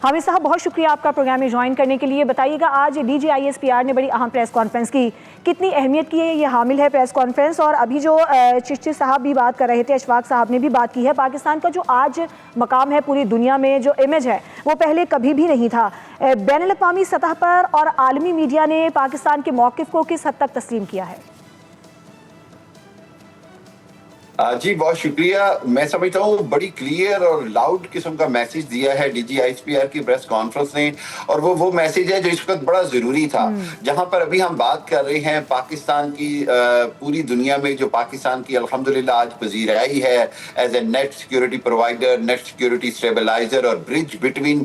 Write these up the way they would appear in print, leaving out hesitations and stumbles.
حامد صاحب بہت شکریہ آپ کا پروگرام میں جوائن کرنے کے لیے. بتائیے گا آج D G I S P R نے بڑی اہم پریس کانفرنس کی, کتنی اہمیت کی ہے یہ حامل ہے پریس کانفرنس؟ اور ابھی جو چشتی صاحب بھی بات کر رہے تھے, اشفاق صاحب نے بھی بات کی ہے, پاکستان کا جو آج مقام ہے پوری دنیا میں, جو امیج ہے وہ پہلے کبھی بھی نہیں تھا. بین الاقوامی سطح پر اور عالمی میڈیا نے پاکستان کے موقف کو کس حد تک تسلیم کیا ہے؟ جی بہت شکریہ. میں سمجھتا ہوں بڑی کلیئر اور لاؤڈ قسم کا میسج دیا ہے D G I S P R کی پریس کانفرنس نے, اور وہ میسج ہے جو اس وقت بڑا ضروری تھا. جہاں پر ابھی ہم بات کر رہے ہیں پاکستان کی, پوری دنیا میں جو پاکستان کی الحمدللہ آج پذیرائی ہے as a net security provider, net security stabilizer اور برج بٹوین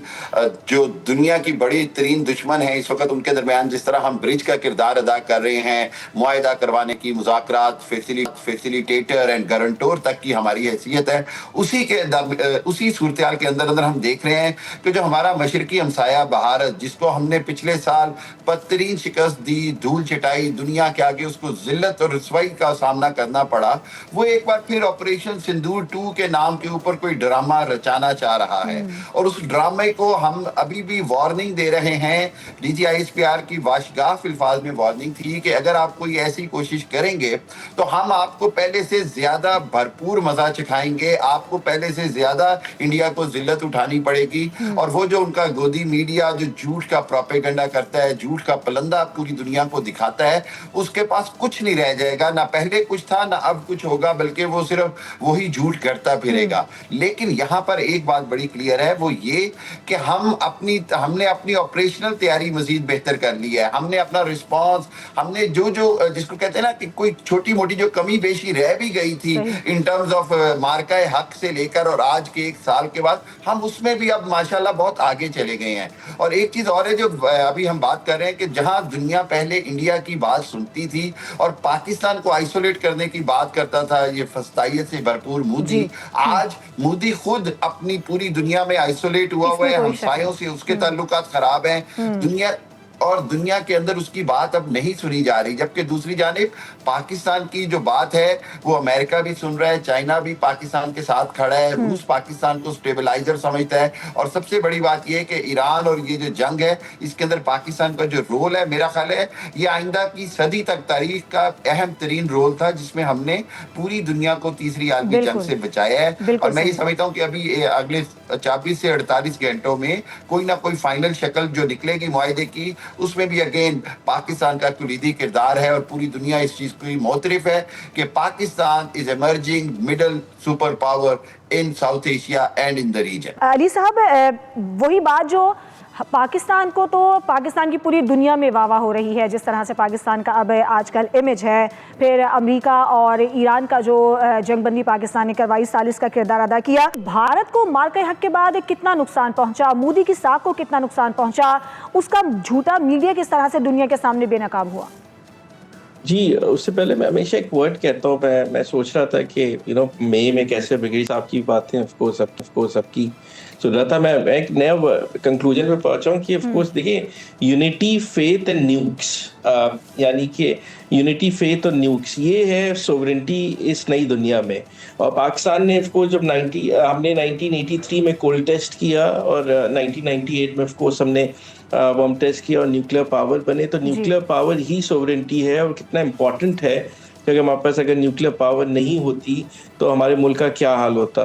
جو دنیا کی بڑی ترین دشمن ہیں اس وقت, ان کے درمیان جس طرح ہم برج کا کردار ادا کر رہے ہیں, معاہدہ کروانے کی, مذاکرات, فیسیلیٹیٹر اینڈ گارنٹور تک کی ہماری حیثیت ہے, اسی صورتحال کے اندر ہم دیکھ رہے ہیں کہ جو ہمارا مشرقی ہمسایہ بھارت, جس کو ہم نے پچھلے سال بدترین شکست دی, دھول چٹائی, دنیا کے آگے اس کو ذلت اور رسوائی کا سامنا کرنا پڑا, وہ ایک بار پھر آپریشن سندور 2 کے نام کے اوپر کوئی ڈرامہ رچانا چاہ رہا ہے. اور اس ڈرامے کو ہم ابھی بھی وارننگ دے رہے ہیں. D G I S P R کی واشگاف الفاظ میں وارننگ تھی کہ اگر آپ کوئی ایسی کوشش کریں گے تو ہم آپ کو پہلے سے زیادہ بھرپور مزہ چکھائیں گے, آپ کو پہلے سے زیادہ انڈیا کو ذلت اٹھانی پڑے گی. اور وہ جو ان کا گودی میڈیا جو جھوٹ کا پروپیگنڈا کرتا ہے, جھوٹ کا پلندہ پوری دنیا کو دکھاتا ہے, اس کے پاس کچھ نہیں رہ جائے گا, نہ پہلے کچھ تھا نہ اب کچھ ہوگا, بلکہ وہ صرف وہی جھوٹ کرتا پھرے گا. لیکن یہاں پر ایک بات بڑی کلیئر ہے, وہ یہ کہ ہم نے اپنی آپریشنل تیاری مزید بہتر کر لی ہے. ہم نے اپنا رسپانس, ہم نے جو جس کو کہتے ہیں نا کہ کوئی چھوٹی موٹی جو کمی بیشی رہ بھی گئی تھی ان ٹرمز آف مارکہ حق سے لے کر اور آج کے 1 سال کے بعد, ہم اس میں بھی اب ماشاءاللہ بہت آگے چلے گئے ہیں. اور ایک چیز اور ہے جو ابھی ہم بات کر رہے ہیں کہ جہاں دنیا پہلے انڈیا کی بات سنتی تھی اور پاکستان کو آئسولیٹ کرنے کی بات کرتا تھا یہ فسطائیت سے بھرپور مودی, آج مودی خود اپنی پوری دنیا میں آئسولیٹ ہوا ہے, ہمسایوں سے اس کے تعلقات خراب ہیں, دنیا کے اندر اس کی بات اب نہیں سنی جا رہی. جبکہ دوسری جانب پاکستان کی جو بات ہے وہ امریکہ بھی سن رہا ہے, چائنا بھی پاکستان کے ساتھ کھڑا ہے, روس پاکستان کو اسٹیبلائزر سمجھتا ہے. اور سب سے بڑی بات یہ ہے کہ ایران اور یہ جو جنگ ہے اس کے اندر پاکستان کا جو رول ہے, میرا خیال ہے یہ آئندہ کی صدی تک تاریخ کا اہم ترین رول تھا جس میں ہم نے پوری دنیا کو تیسری عالمی جنگ سے بچایا ہے. اور میں یہ سمجھتا ہوں کہ ابھی اگلے 24 سے 48 گھنٹوں میں کوئی نہ کوئی فائنل شکل جو نکلے گی معاہدے کی, اس میں بھی اگین پاکستان کا کلیدی کردار ہے. اور پوری دنیا اس چیز کو معترف ہے کہ Pakistan is emerging middle super power in South Asia and in the region. علی صاحب وہی بات جو پاکستان کو تو پاکستان کی پوری دنیا میں واہ واہ ہو رہی ہے, جس طرح سے پاکستان کا اب آج کل امیج ہے, پھر امریکہ اور ایران کا جو جنگ بندی پاکستان نے کروائی, سالس کا کردار ادا کیا. بھارت کو مارکہ حق کے بعد کتنا نقصان پہنچا, مودی کی ساکھ کو کتنا نقصان پہنچا, اس کا جھوٹا میڈیا کس طرح سے دنیا کے سامنے بے نقاب ہوا؟ جی اس سے پہلے میں ہمیشہ ایک ورڈ کہتا ہوں, میں سوچ رہا تھا کہ مئی میں کیسے بگڑی صاحب کی باتیں آف کورس سب کی سن رہا تھا, میں ایک نیا کنکلوژن پہ پہنچا ہوں کہ آف کورس دیکھیں یونٹی فیتھ اینڈ نیوکس, یعنی کہ یونٹی فیتھ اور نیوکس یہ ہے سوورنٹی اس نئی دنیا میں. اور پاکستان نے آف کورس جب ہم نے 1983 میں کولڈ ٹیسٹ کیا اور 1998 میں آف کورس ہم نے بم ٹیسٹ کیا اور نیوکلیر پاور بنے, تو نیوکلیر پاور ہی سوورنٹی ہے. اور کتنا امپورٹنٹ ہے کہ ہمارے پاس اگر نیوکلیر پاور نہیں ہوتی تو ہمارے ملک کا کیا حال ہوتا.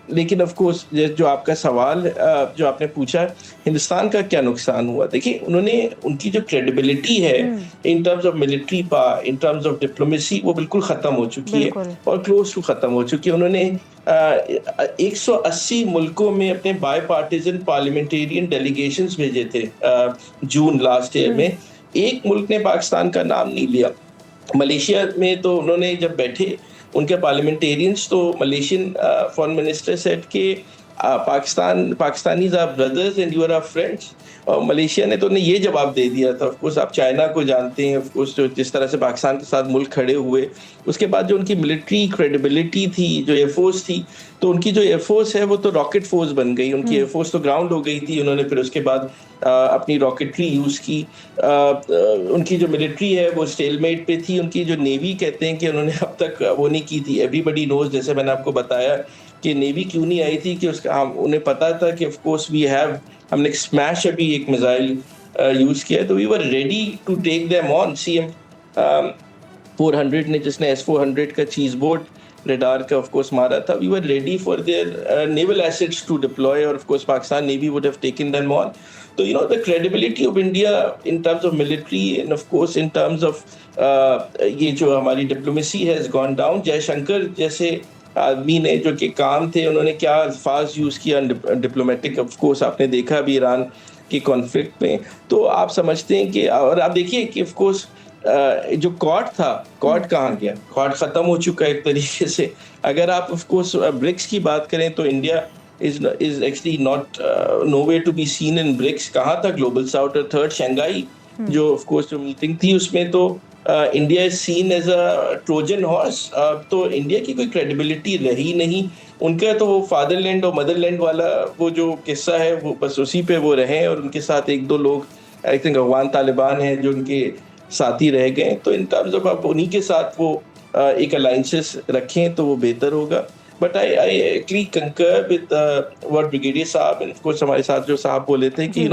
لیکن آف کورس جو آپ کا سوال جو آپ نے پوچھا ہندوستان کا کیا نقصان ہوا, دیکھیں انہوں نے ان کی جو کریڈیبلٹی ہے in terms of military power, in terms of diplomacy, وہ بالکل ختم ہو چکی ہے اور کلوز ٹو ختم ہو چکی ہے. انہوں نے 180 ملکوں میں اپنے بائی پارٹیزن پارلیمنٹیرین ڈیلیگیشنز بھیجے تھے جون لاسٹ ایئر میں. ایک ملک نے پاکستان کا نام نہیں لیا. ملیشیا میں تو انہوں نے جب بیٹھے ان کے پارلیمنٹیرینس, تو ملیشین فارن منسٹر سیٹ کہ Pakistanis are brothers and you are are friends. اور ملیشیا نے تو انہیں یہ جواب دے دیا تھا. آف کورس آپ چائنا کو جانتے ہیں, آف کورس جس طرح سے پاکستان کے ساتھ ملک کھڑے ہوئے, اس کے بعد جو ان کی ملٹری کریڈیبلٹی تھی, جو ایئر فورس تھی, تو ان کی جو ایئر فورس ہے وہ تو راکٹ فورس بن گئی. ان کی ایئر فورس تو گراؤنڈ ہو گئی تھی. انہوں نے پھر اس کے بعد اپنی راکٹری یوز کی. ان کی جو ملٹری ہے وہ اسٹیل میٹ پہ تھی. ان کی جو نیوی کہتے ہیں کہ انہوں نے اب تک وہ نہیں کی تھی. ایوری بڈی نوز, جیسے میں نے آپ کو بتایا کہ نیوی کیوں نہیں آئی تھی, کہ اس کا انہیں پتا تھا کہ آف کورس وی ہیو ہم نے اسمیش ابھی ایک میزائل یوز کیا ہے, تو we were ready to take them on. CM-400 نے جس نے S-400 کا چیز بورڈ ریڈار کا آف کورس مارا تھا, we were ready for their naval assets to deploy, اور of course Pakistan navy would have taken them on. تو the credibility of India in terms of military and of course in terms of یہ جو ہماری diplomacy has gone down. جے شنکر جیسے آدمی نے جو کہ کام تھے, انہوں نے کیا الفاظ یوز کیا ڈپلومیٹک, آف کورس آپ نے دیکھا بھی ایران کی کانفلکٹ میں. تو آپ سمجھتے ہیں کہ, اور آپ دیکھیے کہ آف کورس جو کواڈ تھا, کواڈ کہاں گیا, کواڈ ختم ہو چکا ہے ایک طریقے سے. اگر آپ آف کورس برکس کی بات کریں تو India is actually not nowhere to be seen in BRICS. کہاں تھا گلوبل ساؤتھ اور تھرڈ شنگھائی جو آف کورس جو میٹنگ تھی اس میں تو India is seen as a Trojan horse. تو انڈیا کی کوئی کریڈیبلٹی رہی نہیں. ان کا تو وہ فادر لینڈ اور مدر لینڈ والا وہ جو قصہ ہے وہ بس اسی پہ وہ رہے, اور ان کے ساتھ ایک دو لوگ آئی تھنک افغان طالبان ہیں جو ان کے ساتھی رہ گئے. تو ان ٹرمز آف آپ انہیں کے ساتھ وہ ایک الائنسز رکھیں تو وہ بہتر ہوگا. But I actually concur with what Brigadier صاحب and of course ہمارے ساتھ جو صاحب بولے تھے کہ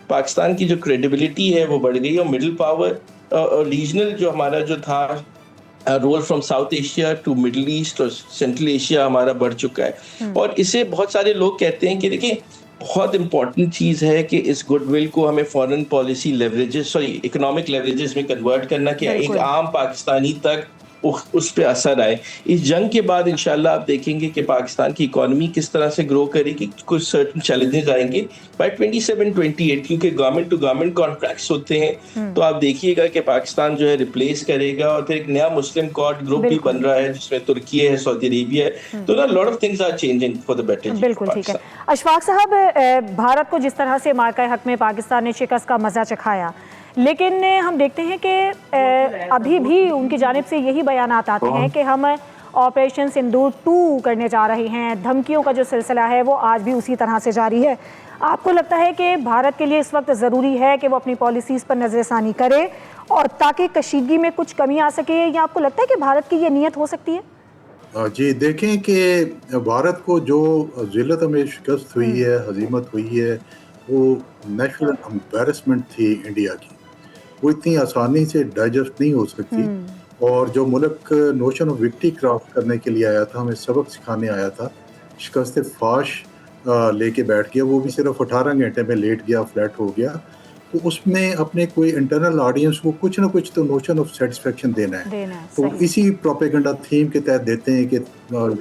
پاکستان کی جو کریڈیبلٹی ہے وہ بڑھ گئی, اور مڈل پاور اور ریجنل جو ہمارا جو تھا role from South Asia to Middle East اور سینٹرل ایشیا ہمارا بڑھ چکا ہے. اور اسے بہت سارے لوگ کہتے ہیں کہ دیکھیں بہت امپورٹنٹ چیز ہے کہ اس گڈ ول کو ہمیں فارن پالیسی لیوریجز اکنامک لیوریجز میں کنورٹ کرنا, کہ ایک عام پاکستانی تک اس پہ اثر آئے. اس جنگ کے بعد انشاءاللہ آپ دیکھیں گے کہ پاکستان کی اکانومی کس طرح سے گرو کرے گی. کچھ سرٹن چیلنجز آئیں گے بائی 27-28 کیونکہ گورنمنٹ ٹو گورنمنٹ کانٹریکٹس ہوتے ہیں. تو آپ دیکھیے گا کہ پاکستان جو ہے ریپلیس کرے گا, اور پھر ایک نیا مسلم کوڈ گروپ بھی بن رہا ہے جس میں ترکی ہے, سعودی عربیہ ہے. تو lot of things are changing for the better. بالکل ٹھیک ہے. اشفاق صاحب, بھارت کو جس طرح سے مارکہ حق میں پاکستان نے شکست کا مزہ چکھایا, لیکن ہم دیکھتے ہیں کہ ابھی بھی ان کی جانب سے یہی بیانات آتے ہیں کہ ہم آپریشن سندور 2 کرنے جا رہے ہیں. دھمکیوں کا جو سلسلہ ہے وہ آج بھی اسی طرح سے جاری ہے. آپ کو لگتا ہے کہ بھارت کے لیے اس وقت ضروری ہے کہ وہ اپنی پالیسیز پر نظر ثانی کرے اور تاکہ کشیدگی میں کچھ کمی آ سکے, یا آپ کو لگتا ہے کہ بھارت کی یہ نیت ہو سکتی ہے؟ جی دیکھیں کہ بھارت کو جو ذلت میں شکست ہوئی ہے, ہزیمت ہوئی ہے, وہ نیشنل امبیرسمنٹ تھی انڈیا کی. وہ اتنی آسانی سے ڈائجسٹ نہیں ہو سکتی. اور جو ملک نوشن آف وکٹری کرافٹ کرنے کے لیے آیا تھا, ہمیں سبق سکھانے آیا تھا, شکست فاش لے کے بیٹھ گیا. وہ بھی صرف 18 گھنٹے میں لیٹ گیا, فلیٹ ہو گیا. تو اس میں اپنے کوئی انٹرنل آڈینس کو کچھ نہ کچھ تو نوشن آف سیٹسفیکشن دینا ہے. تو اسی پروپیگنڈا تھیم کے تحت دیتے ہیں کہ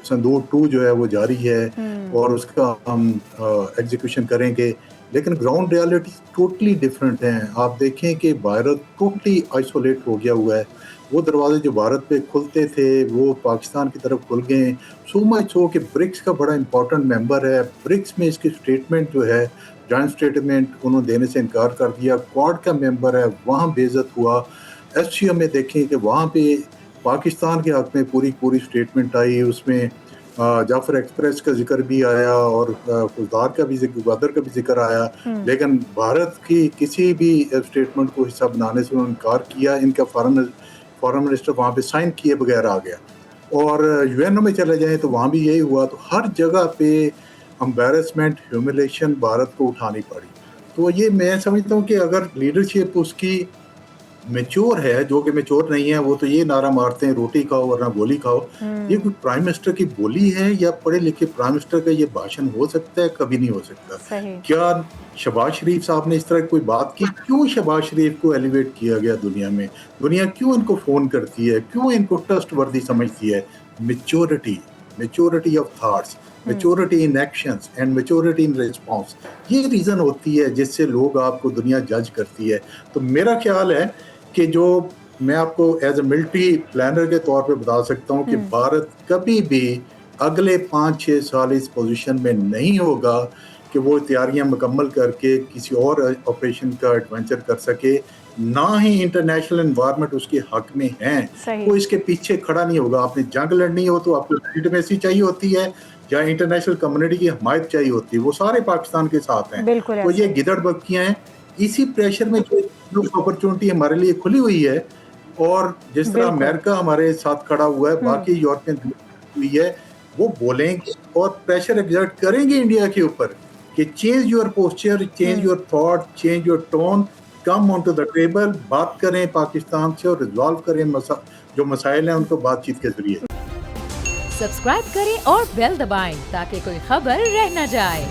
سندور 2 جو ہے وہ جاری ہے اور اس کا ہم ایگزیکیوشن کریں گے. لیکن گراؤنڈ ریالٹی ٹوٹلی ڈفرینٹ ہیں. آپ دیکھیں کہ بھارت ٹوٹلی آئسولیٹ ہو گیا ہوا ہے. وہ دروازے جو بھارت پہ کھلتے تھے وہ پاکستان کی طرف کھل گئے ہیں. سو مچ ہو کہ برکس کا بڑا امپورٹنٹ ممبر ہے. برکس میں اس کی اسٹیٹمنٹ جو ہے, جوائنٹ اسٹیٹمنٹ انہوں دینے سے انکار کر دیا. کوڈ کا ممبر ہے, وہاں بے عزت ہوا. SCO میں دیکھیں کہ وہاں پہ پاکستان کے حق میں پوری اسٹیٹمنٹ آئی. اس میں جعفر ایکسپریس کا ذکر بھی آیا اور فوجدار کا بھی گوادر کا بھی ذکر آیا. لیکن بھارت کی کسی بھی اسٹیٹمنٹ کو حصہ بنانے سے انہوں نے انکار کیا. ان کا فارن منسٹر وہاں پہ سائن کیے بغیر آ گیا. اور UN میں چلے جائیں تو وہاں بھی یہی ہوا. تو ہر جگہ پہ امبیرسمنٹ, ہیوملیشن بھارت کو اٹھانی پڑی. تو یہ میں سمجھتا ہوں کہ اگر لیڈرشپ اس کی میچور ہے, جو کہ میچور نہیں ہے, وہ تو یہ نعرہ مارتے ہیں روٹی کھاؤ ورنہ گولی کھاؤ. یہ کوئی پرائم منسٹر کی بولی ہے یا پڑھے لکھے پرائم منسٹر کا یہ بھاشن ہو سکتا ہے؟ کبھی نہیں ہو سکتا. کیا شہباز شریف صاحب نے اس طرح کوئی بات کی؟ کیوں شہباز شریف کو ایلیویٹ کیا گیا دنیا میں؟ دنیا کیوں ان کو فون کرتی ہے, کیوں ان کو ٹرسٹ وردی سمجھتی ہے؟ Maturity of thoughts, maturity in actions and maturity in response. یہ ریزن ہوتی ہے جس سے لوگ آپ کو دنیا جج کرتی ہے. تو میرا خیال ہے کہ جو میں آپ کو ایز اے ملٹری پلانر کے طور پہ بتا سکتا ہوں کہ بھارت کبھی بھی اگلے 5-6 سال اس پوزیشن میں نہیں ہوگا کہ وہ تیاریاں مکمل کر کے کسی اور آپریشن کا ایڈونچر کر سکے. نہ ہی انٹرنیشنل انوائرمنٹ اس کے حق میں ہیں. وہ اس کے پیچھے کھڑا نہیں ہوگا. آپ نے جنگ لڑنی ہو تو آپ کو لیجیٹمیسی چاہیے ہوتی ہے یا انٹرنیشنل کمیونٹی کی حمایت چاہیے ہوتی ہے. وہ سارے پاکستان کے ساتھ ہیں. تو یہ گدڑ بکیاں ہیں. اسی پریشر میں جو اپرچونٹی ہمارے لیے کھلی ہوئی ہے, اور جس طرح امریکہ ہمارے ساتھ کھڑا ہوا ہے, باقی یورپین ہوئی ہے, وہ بولیں گے اور پریشر ایگزرٹ کریں گے انڈیا کے اوپر کہ change your posture, change your thought, change your tone, come on to the table, بات کریں پاکستان سے اور ریزالو کریں جو مسائل ہیں ان کو بات چیت کے ذریعے. سبسکرائب کریں اور بیل دبائیں تاکہ کوئی خبر رہ نہ جائے.